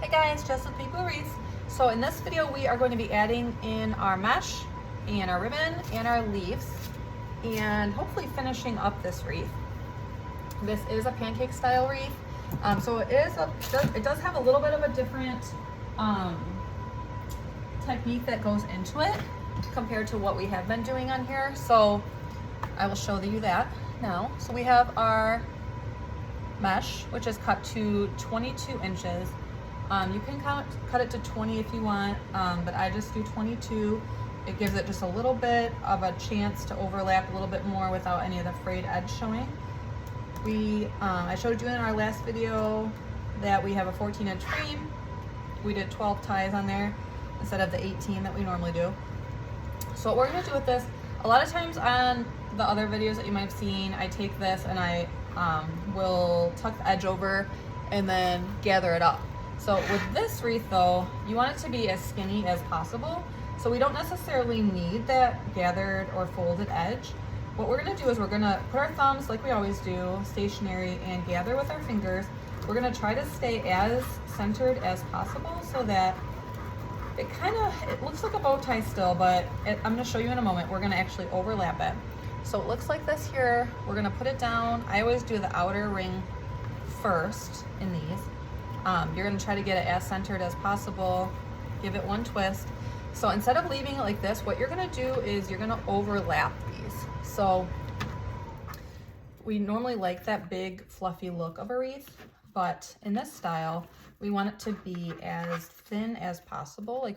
Hey guys, Jess with Wreath. So in this video we are going to be adding in our mesh and our ribbon and our leaves and hopefully finishing up this wreath. This is a pancake style wreath. So it does have a little bit of a different technique that goes into it compared to what we have been doing on here. So I will show you that now. So we have our mesh, which is cut to 22 inches. You can cut it to 20 if you want, but I just do 22. It gives it just a little bit of a chance to overlap a little bit more without any of the frayed edge showing. I showed you in our last video that we have a 14-inch frame. We did 12 ties on there instead of the 18 that we normally do. So what we're gonna do with this, a lot of times on the other videos that you might have seen, I take this and I will tuck the edge over and then gather it up. So with this wreath though, you want it to be as skinny as possible. So we don't necessarily need that gathered or folded edge. What we're gonna do is we're gonna put our thumbs, like we always do, stationary, and gather with our fingers. We're gonna try to stay as centered as possible so that it looks like a bow tie still, but I'm gonna show you in a moment. We're gonna actually overlap it. So it looks like this here. We're gonna put it down. I always do the outer ring first in these. You're gonna try to get it as centered as possible. Give it one twist. So instead of leaving it like this, what you're gonna do is you're gonna overlap these. So we normally like that big fluffy look of a wreath, but in this style, we want it to be as thin as possible,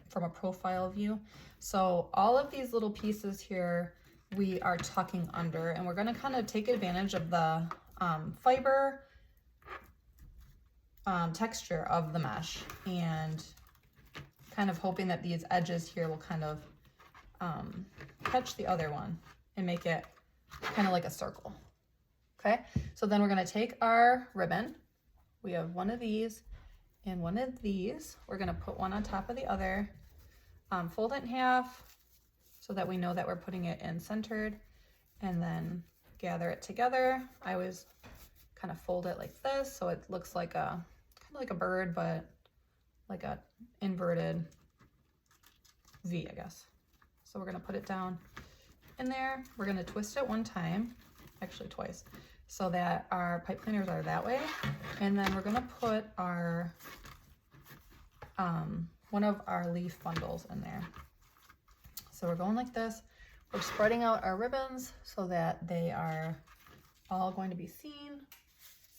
from a profile view. So all of these little pieces here, we are tucking under, and we're gonna kind of take advantage of the fiber texture of the mesh, and kind of hoping that these edges here will kind of catch the other one and make it kind of like a circle. Okay, so then we're gonna take our ribbon. We have one of these and one of these. We're gonna put one on top of the other, fold it in half so that we know that we're putting it in centered, and then gather it together. I always kind of fold it like this so it looks like kind of like a bird, but like a inverted V, I guess. So we're gonna put it down in there. We're gonna twist it one time, actually twice, so that our pipe cleaners are that way. And then we're gonna put our one of our leaf bundles in there. So we're going like this. We're spreading out our ribbons so that they are all going to be seen.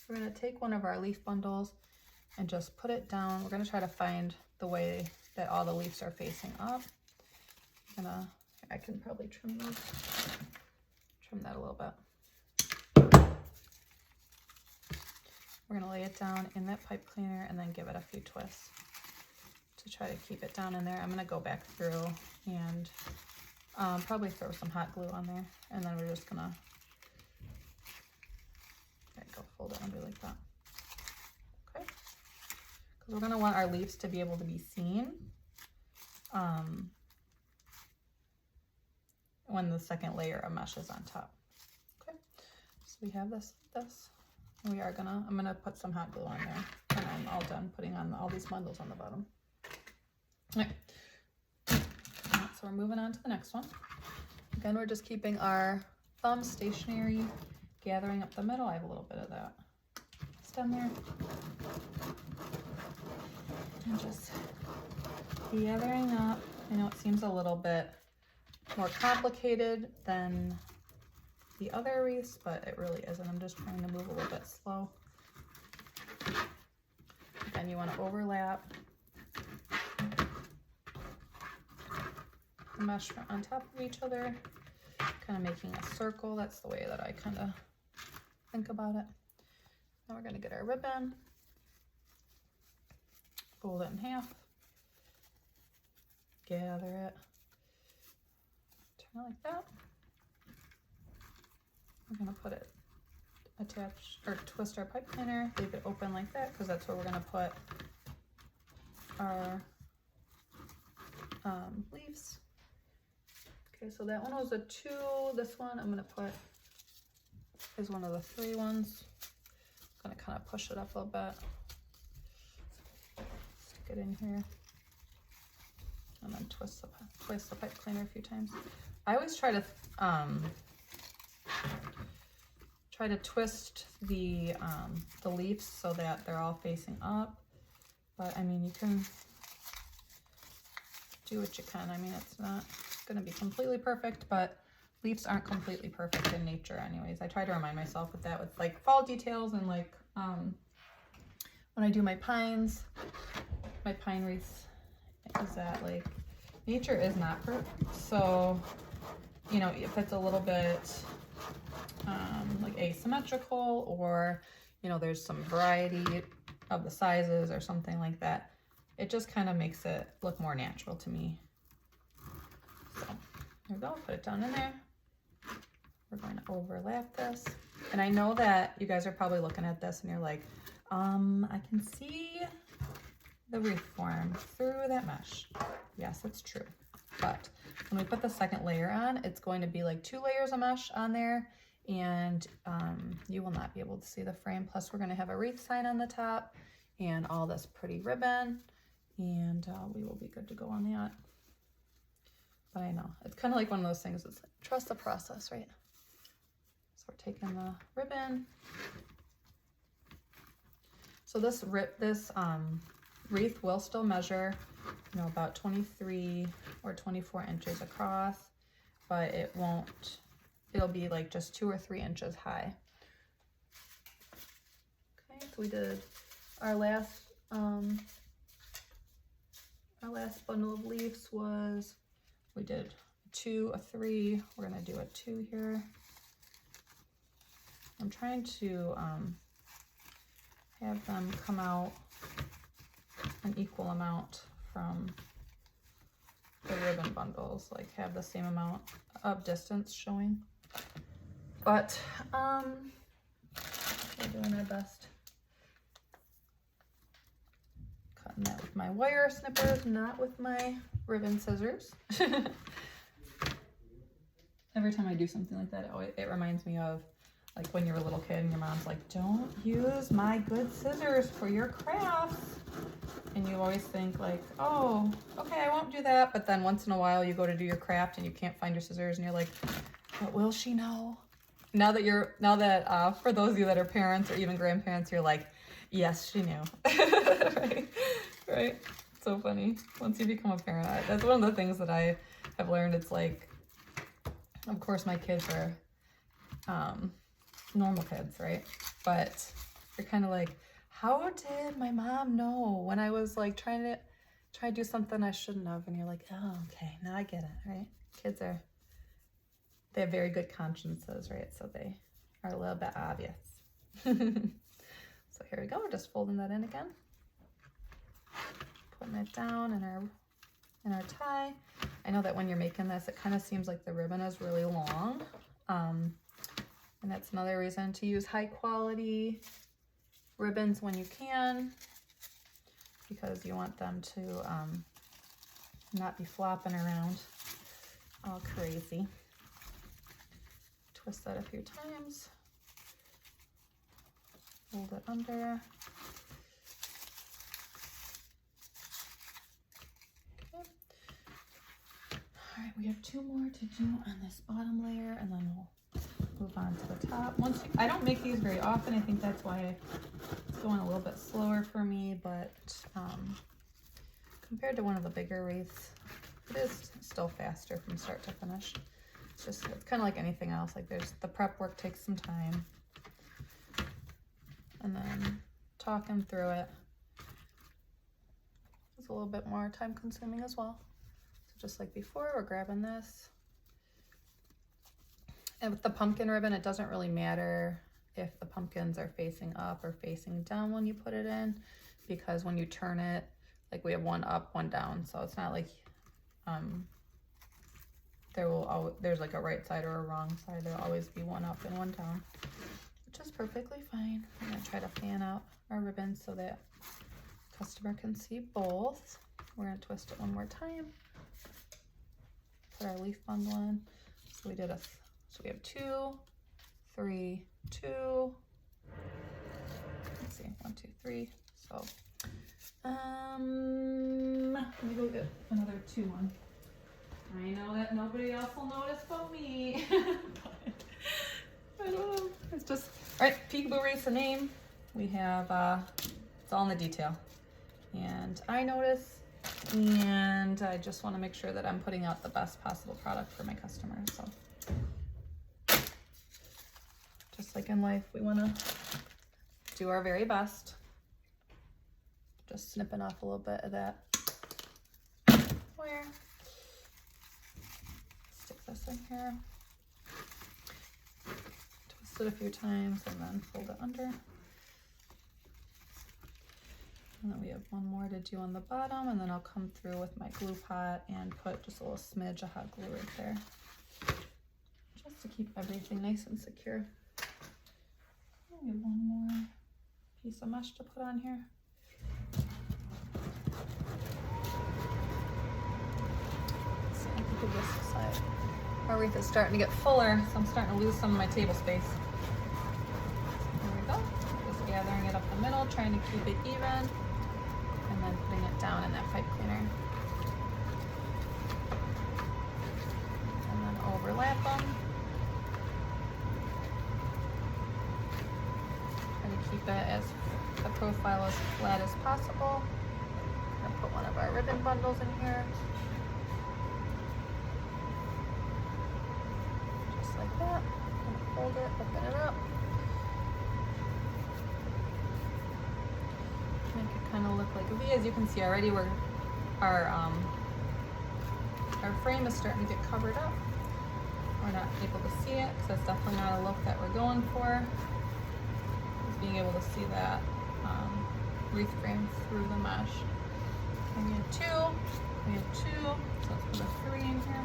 We're gonna take one of our leaf bundles and just put it down. We're gonna try to find the way that all the leaves are facing up. I can probably trim that a little bit. We're gonna lay it down in that pipe cleaner and then give it a few twists to try to keep it down in there. I'm gonna go back through and probably throw some hot glue on there, and then we're just gonna go fold it under like that. Okay, because we're gonna want our leaves to be able to be seen when the second layer of mesh is on top. Okay, so we have this. I'm gonna put some hot glue on there, and I'm all done putting on all these bundles on the bottom. All right. So we're moving on to the next one. Again, we're just keeping our thumb stationary, gathering up the middle. I have a little bit of that stem there. And just gathering up. I know it seems a little bit more complicated than the other wreaths, but it really isn't. I'm just trying to move a little bit slow. Then you want to overlap the mesh on top of each other, kind of making a circle. That's the way that I kind of think about it. Now we're going to get our ribbon, fold it in half, gather it, turn it like that. We're going to put it, attach or twist our pipe cleaner, leave it open like that, because that's where we're going to put our leaves. Okay, so that one was a 2. This one I'm going to put is one of the 3 ones. I'm going to kind of push it up a little bit. it in here. And then twist the pipe cleaner a few times. I always try to twist the leaves so that they're all facing up. But I mean, you can do what you can. I mean, it's not going to be completely perfect, but leaves aren't completely perfect in nature anyways. I try to remind myself with that, with like fall details, and like when I do my pines, my pine wreaths, is that like nature is not perfect. So, you know, if it's a little bit like asymmetrical, or, you know, there's some variety of the sizes or something like that, it just kind of makes it look more natural to me. So here we go, put it down in there. We're going to overlap this. And I know that you guys are probably looking at this and you're like, I can see the wreath form through that mesh. Yes, it's true. But when we put the second layer on, it's going to be like 2 layers of mesh on there, and you will not be able to see the frame. Plus we're going to have a wreath sign on the top and all this pretty ribbon, and we will be good to go on that. But I know it's kind of like one of those things, it's like, trust the process, right? So we're taking the ribbon. So this wreath will still measure, you know, about 23 or 24 inches across, but it won't, it'll be like just 2 or 3 inches high. Okay, so we did our last bundle of leaves was, we did 2, a 3, we're gonna do a 2 here. I'm trying to have them come out an equal amount from the ribbon bundles, like have the same amount of distance showing. But we're doing our best. Cutting that with my wire snippers, not with my ribbon scissors. Every time I do something like that, it reminds me of like when you're a little kid and your mom's like, don't use my good scissors for your crafts. And you always think like, oh, okay, I won't do that. But then once in a while you go to do your craft and you can't find your scissors and you're like, but will she know? Now that for those of you that are parents or even grandparents, you're like, yes, she knew. Right? So funny. Once you become a parent, that's one of the things that I have learned. It's like, of course my kids are normal kids, right? But you're kind of like, how did my mom know when I was like trying to do something I shouldn't have? And you're like, oh, okay, now I get it, right? Kids they have very good consciences, right? So they are a little bit obvious. So here we go, we're just folding that in again. Putting it down in our tie. I know that when you're making this, it kind of seems like the ribbon is really long. And that's another reason to use high quality ribbons when you can, because you want them to not be flopping around all crazy. Twist that a few times. Hold it under. Okay. All right, we have 2 more to do on this bottom layer, and then we'll move on to the top. I don't make these very often. I think that's why it's going a little bit slower for me, but compared to one of the bigger wreaths, it is still faster from start to finish. It's kind of like anything else. Like the prep work takes some time, and then talking through it is a little bit more time consuming as well. So just like before, we're grabbing this. And with the pumpkin ribbon, it doesn't really matter if the pumpkins are facing up or facing down when you put it in, because when you turn it, like we have one up, one down. So it's not like there's like a right side or a wrong side. There'll always be one up and one down, which is perfectly fine. I'm gonna try to fan out our ribbon so that customer can see both. We're gonna twist it one more time. Put our leaf bundle in. So we have 2, 3, 2. Let's see, 1, 2, 3. So a 2-1. I know that nobody else will notice but me. But I don't know. It's just, all right, Peekaboo Wreath's a name. We have, it's all in the detail. And I notice, and I just want to make sure that I'm putting out the best possible product for my customers. So just like in life, we want to do our very best. Just snipping off a little bit of that wire. Stick this in here. Twist it a few times and then fold it under. And then we have one more to do on the bottom, and then I'll come through with my glue pot and put just a little smidge of hot glue right there. Just to keep everything nice and secure. Maybe one more piece of mesh to put on here. So I think of this side. Our wreath is starting to get fuller, so I'm starting to lose some of my table space. There we go. Just gathering it up the middle, trying to keep it even, and then putting it down in that pipe cleaner. And then overlap them. Try to keep it as the profile as flat as possible. I'm gonna put one of our ribbon bundles in here. Just like that. Fold it, open it up. Make it kind of look like a V. As you can see already, our frame is starting to get covered up. We're not able to see it because that's definitely not a look that we're going for. Just being able to see that wreath frame through the mesh. And we have two, so let's put a 3 in here.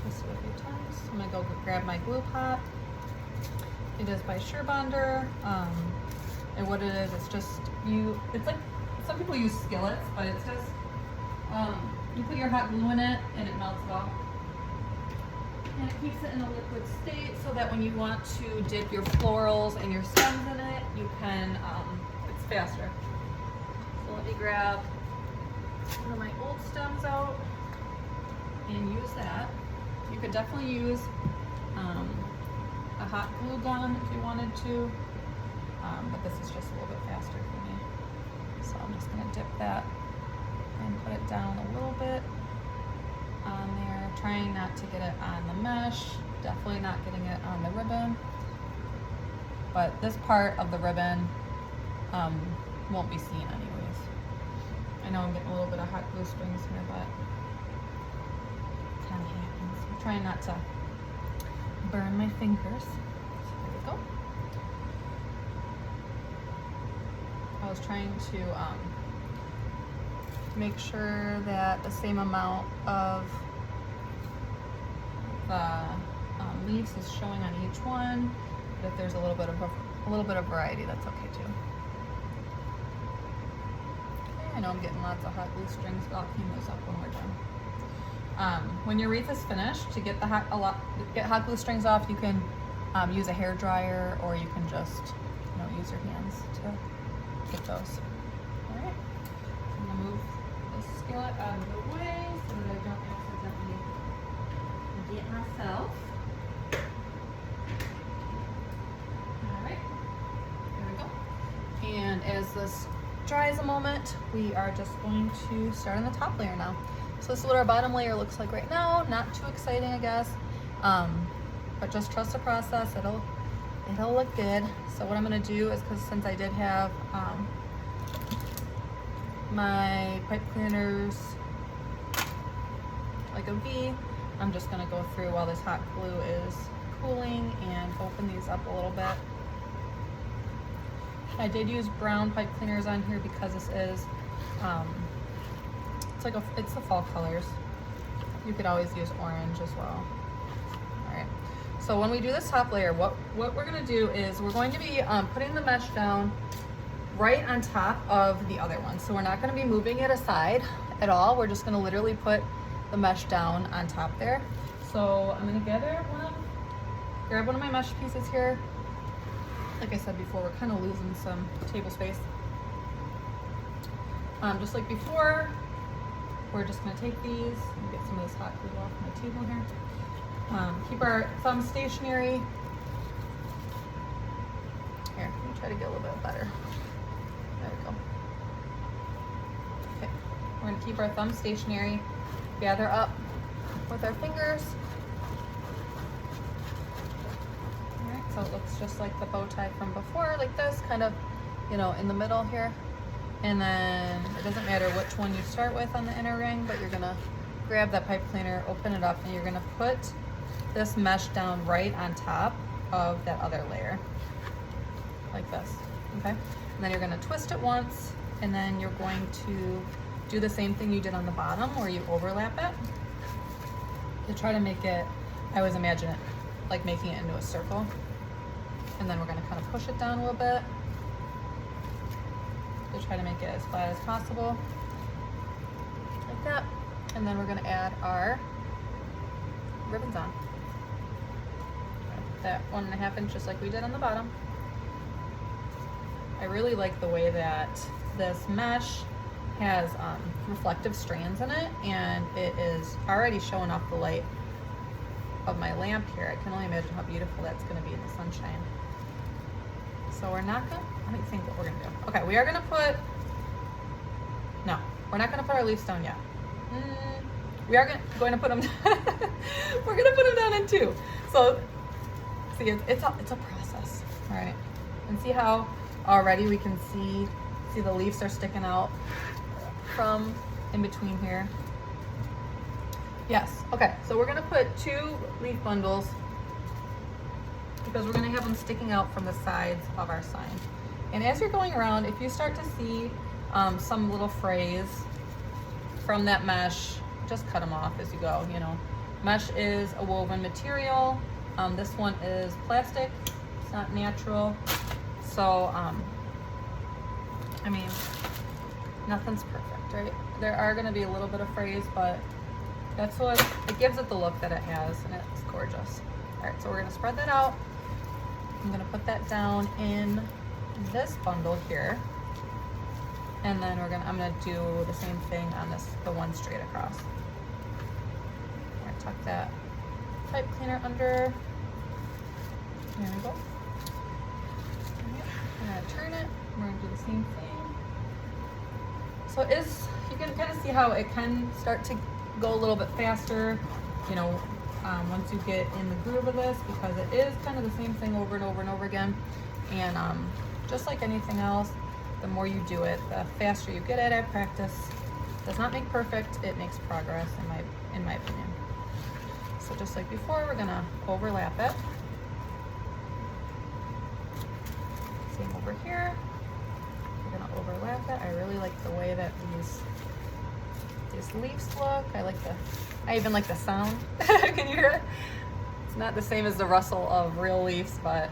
Twist it a few times. I'm gonna go grab my glue pot. It is by Surebonder. And what it is, it's just it's like, some people use skillets, but it's just, you put your hot glue in it and it melts it off. And it keeps it in a liquid state so that when you want to dip your florals and your stems in it, you can, it's faster. So let me grab one of my old stems out and use that. You could definitely use a hot glue gun if you wanted to, but this is just a little bit faster for me. So I'm just gonna dip that and put it down a little bit on there, trying not to get it on the mesh, definitely not getting it on the ribbon. But this part of the ribbon won't be seen anyways. I know I'm getting a little bit of hot glue strings here, but it kind of happens. I'm trying not to burn my fingers. So there we go. I was trying to make sure that the same amount of the leaves is showing on each one. But if there's a little bit of variety, that's okay too. Okay, I know I'm getting lots of hot glue strings, but I'll clean those up when we're done. When your wreath is finished, to get get hot glue strings off, you can use a hair dryer, or you can just use your hands to get those. All right, I'm gonna move the skillet out of the way so that I don't accidentally get myself. All right, there we go. And as this dries a moment, we are just going to start on the top layer now. So this is what our bottom layer looks like right now. Not too exciting, I guess, but just trust the process. It'll look good. So what I'm gonna do is, because since I did have my pipe cleaners like a V, I'm just gonna go through while this hot glue is cooling and open these up a little bit. I did use brown pipe cleaners on here because this is it's the fall colors. You could always use orange as well. All right. So when we do this top layer, what we're gonna do is we're going to be putting the mesh down right on top of the other one. So we're not gonna be moving it aside at all. We're just gonna literally put the mesh down on top there. So I'm gonna gather one of grab one of my mesh pieces here. Like I said before, we're kind of losing some table space. Just like before, we're just gonna take these and get some of this hot glue off my table here. Keep our thumb stationary. Here, let me try to get a little bit better. There we go. Okay, we're gonna keep our thumb stationary, gather up with our fingers. All right, so it looks just like the bow tie from before, like this, kind of, you know, in the middle here. And then it doesn't matter which one you start with on the inner ring, but you're gonna grab that pipe cleaner, open it up, and you're gonna put this mesh down right on top of that other layer, like this, okay? And then you're gonna twist it once, and then you're going to do the same thing you did on the bottom where you overlap it. To try to make it, I always imagine it like making it into a circle. And then we're gonna kind of push it down a little bit to try to make it as flat as possible, like that. And then we're gonna add our ribbons on. That 1.5 inch, just like we did on the bottom. I really like the way that this mesh has reflective strands in it, and it is already showing off the light of my lamp here. I can only imagine how beautiful that's gonna be in the sunshine. So we're not gonna, let me think what we're gonna do. Okay, we are gonna put, no, we're not gonna put our leaves down yet. We are going to put them, we're gonna put them down in 2. So, see, it's a process, all right? And see how already we can see the leaves are sticking out from in between here. Yes, okay, so we're gonna put 2 leaf bundles because we're gonna have them sticking out from the sides of our sign. And as you're going around, if you start to see some little frays from that mesh, just cut them off as you go, you know. Mesh is a woven material. This one is plastic, it's not natural. So, I mean, nothing's perfect, right? There are gonna be a little bit of frays, but that's what, it gives it the look that it has, and it's gorgeous. All right, so we're gonna spread that out. I'm gonna put that down in this bundle here. And then I'm gonna do the same thing on the one straight across. I'm gonna tuck that pipe cleaner under. There we go. I'm gonna turn it. We're gonna do the same thing. So you can kind of see how it can start to go a little bit faster, you know, once you get in the groove of this, because it is kind of the same thing over and over and over again. And just like anything else, the more you do it, the faster you get at it. Practice does not make perfect, it makes progress in my opinion. So just like before, we're gonna overlap it. Same over here. We're gonna overlap it. I really like the way that these leaves look. I even like the sound. Can you hear it? It's not the same as the rustle of real leaves, but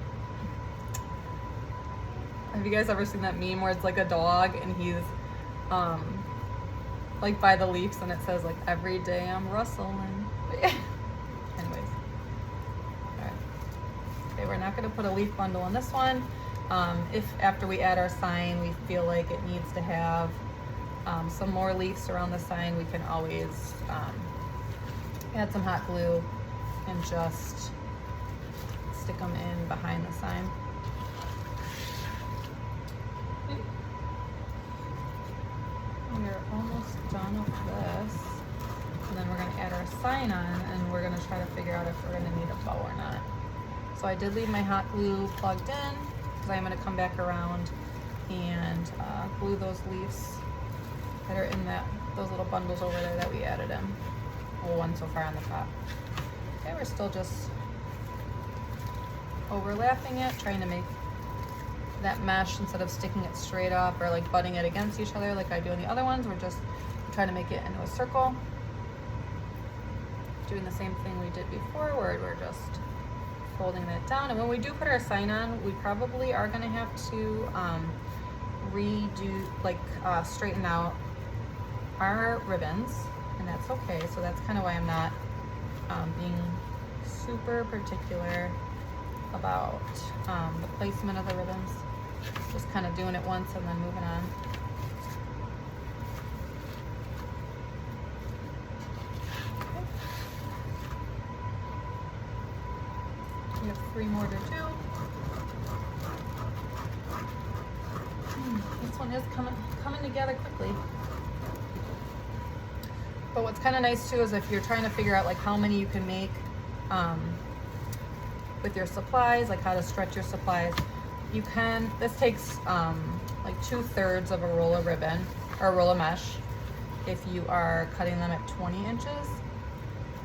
have you guys ever seen that meme where it's like a dog and he's like by the leaves and it says like, every day I'm rustling. Anyways. All right. Okay, we're not gonna put a leaf bundle in this one. If after we add our sign, we feel like it needs to have some more leaves around the sign, we can always add some hot glue and just stick them in behind the sign. We're almost done with this. And then we're gonna add our sign on, and we're gonna try to figure out if we're gonna need a bow or not. So I did leave my hot glue plugged in, because I'm gonna come back around and glue those leaves that are in those little bundles over there that we added in. Well, one so far on the top. Okay, we're still just overlapping it, trying to make that mesh, instead of sticking it straight up or like butting it against each other like I do in the other ones, we're trying to make it into a circle. Doing the same thing we did before, where we're just folding that down. And when we do put our sign on, we probably are gonna have to straighten out our ribbons, and that's okay. So that's kind of why I'm not being super particular about the placement of the ribbons. Just kind of doing it once and then moving on. We have 3 more to do. This one is coming together quickly. But what's kind of nice too is if you're trying to figure out like how many you can make with your supplies, like how to stretch your supplies, you can, this takes like 2/3 of a roll of ribbon or a roll of mesh if you are cutting them at 20 inches,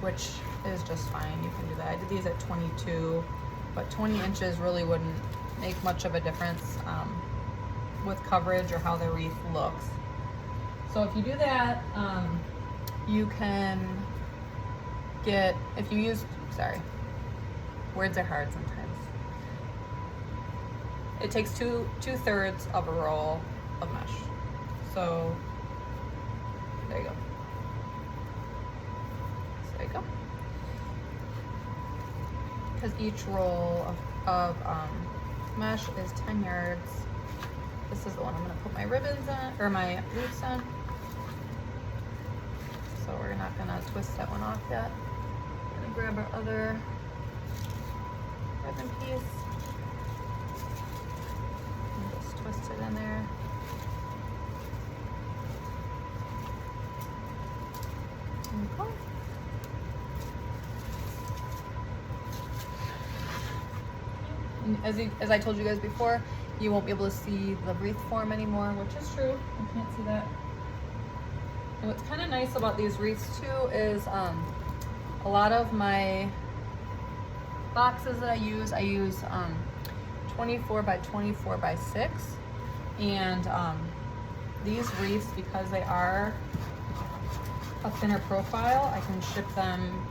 which is just fine. You can do that. I did these at 22, but 20 inches really wouldn't make much of a difference with coverage or how the wreath looks. So if you do that, you can get, if you use, sorry, words are hard sometimes. It takes 2/3 of a roll of mesh. So there you go. So there you go. Because each roll of mesh is 10 yards. This is the one I'm going to put my ribbons in, or my wreaths in. So we're not going to twist that one off yet. I'm going to grab our other ribbon piece and just twist it in there. Okay. And as I told you guys before, you won't be able to see the wreath form anymore, which is true. You can't see that. And what's kind of nice about these wreaths too is a lot of my boxes that I use 24 by 24 by 6, and these wreaths, because they are a thinner profile, I can ship them,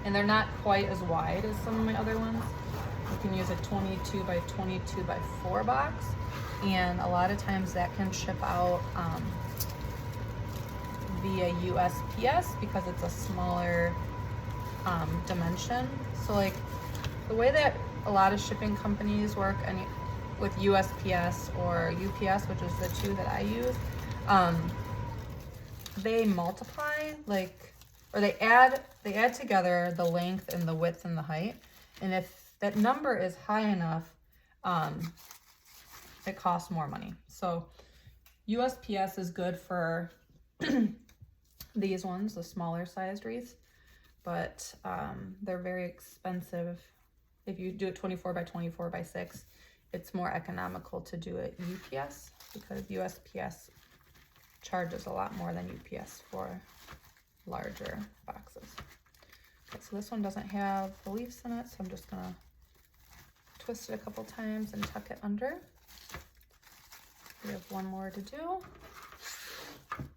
and they're not quite as wide as some of my other ones. You can use a 22 by 22 by 4 box, and a lot of times that can ship out via USPS because it's a smaller dimension. So like the way that a lot of shipping companies work, and with USPS or UPS, which is the 2 that I use, they multiply, like, or they add together the length and the width and the height, and if that number is high enough, it costs more money. So USPS is good for these ones, the smaller sized wreaths, but they're very expensive. If you do it 24 by 24 by 6, it's more economical to do it UPS, because USPS charges a lot more than UPS for larger boxes. Okay, so this one doesn't have the leaves in it, so I'm just gonna twist it a couple times and tuck it under. We have 1 more to do,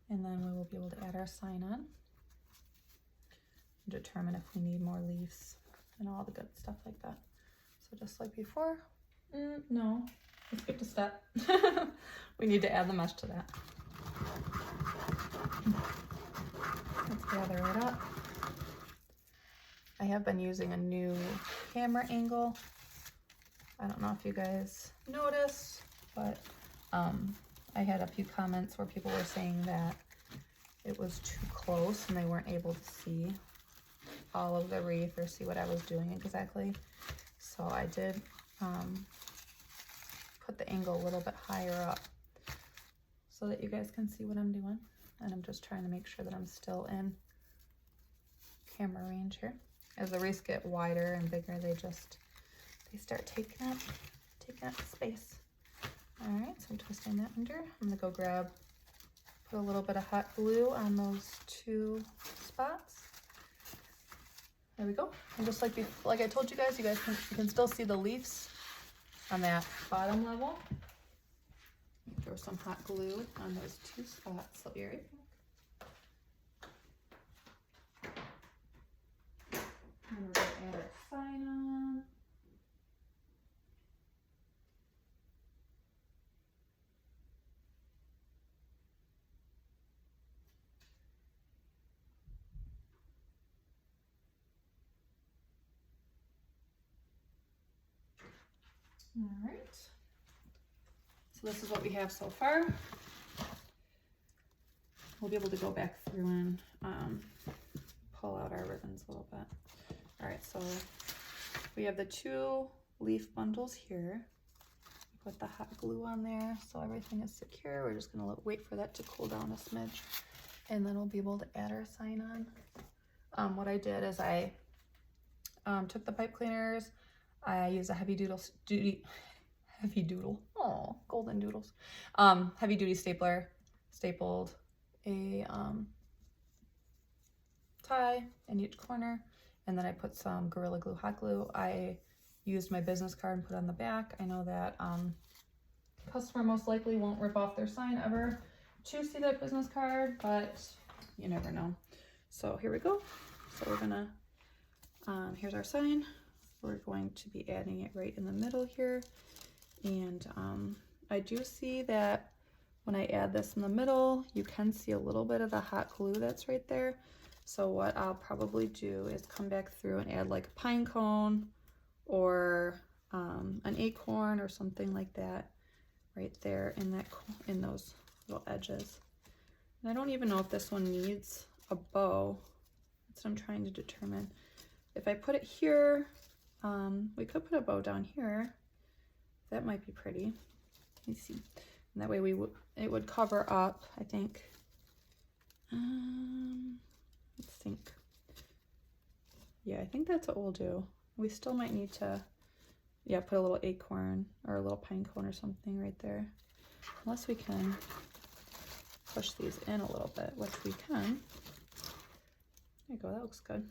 and then we will be able to add our sign on and determine if we need more leaves and all the good stuff like that. So just like before, no, I skipped a step. We need to add the mesh to that. Let's gather it up. I have been using a new camera angle. I don't know if you guys noticed, but I had a few comments where people were saying that it was too close and they weren't able to see all of the wreath or see what I was doing exactly. So I did put the angle a little bit higher up so that you guys can see what I'm doing. And I'm just trying to make sure that I'm still in camera range here. As the wreaths get wider and bigger, they start taking up space. All right, so I'm twisting that under. I'm gonna go put a little bit of hot glue on those 2 spots. There we go. And just like I told you guys, you can still see the leaves on that bottom level. Throw some hot glue on those 2 spots. So here. And we're gonna add our sign on. All right. So this is what we have so far. We'll be able to go back through and pull out our ribbons a little bit. All right, so we have the 2 leaf bundles here. Put the hot glue on there so everything is secure. We're just gonna wait for that to cool down a smidge, and then we'll be able to add our sign on. What I did is I took the pipe cleaners. I used a heavy duty, oh, golden doodles. Heavy duty stapler, stapled a tie in each corner, and then I put some Gorilla Glue hot glue. I used my business card and put on the back. I know that customer most likely won't rip off their sign ever to see that business card, but you never know. So here we go. So we're gonna, here's our sign. We're going to be adding it right in the middle here. And I do see that when I add this in the middle, you can see a little bit of the hot glue that's right there. So what I'll probably do is come back through and add like a pine cone or an acorn or something like that right there in those little edges. And I don't even know if this one needs a bow. That's what I'm trying to determine. If I put it here, we could put a bow down here. That might be pretty. Let me see. And that way it would cover up, I think. Let's think. Yeah, I think that's what we'll do. We still might need to, yeah, put a little acorn or a little pine cone or something right there. Unless we can push these in a little bit, which we can. There you go, that looks good.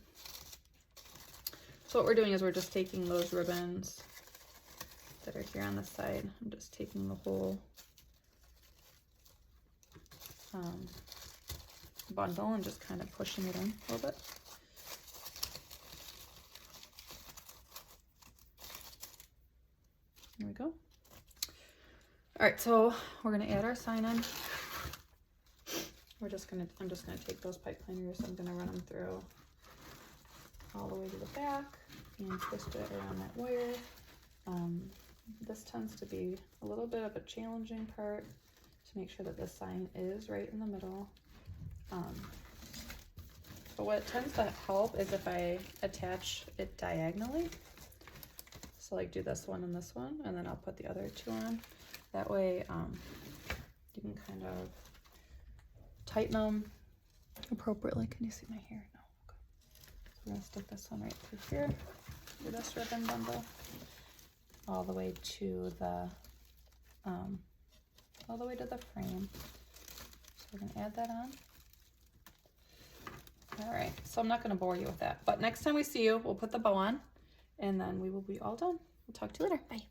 So what we're doing is we're just taking those ribbons that are here on the side. I'm just taking the whole bundle and just kind of pushing it in a little bit. There we go. All right, so we're gonna add our sign in. I'm just gonna take those pipe cleaners. I'm gonna run them through all the way to the back and twist it around that wire. This tends to be a little bit of a challenging part to make sure that the sign is right in the middle. But what tends to help is if I attach it diagonally. So like do this one and then I'll put the other 2 on. That way you can kind of tighten them appropriately. Can you see my hair? No. Okay. So we're gonna stick this one right through here, do this ribbon bundle, all the way to the frame. So we're gonna add that on. All right, so I'm not gonna bore you with that, but next time we see you, we'll put the bow on and then we will be all done. We'll talk to you later. Bye.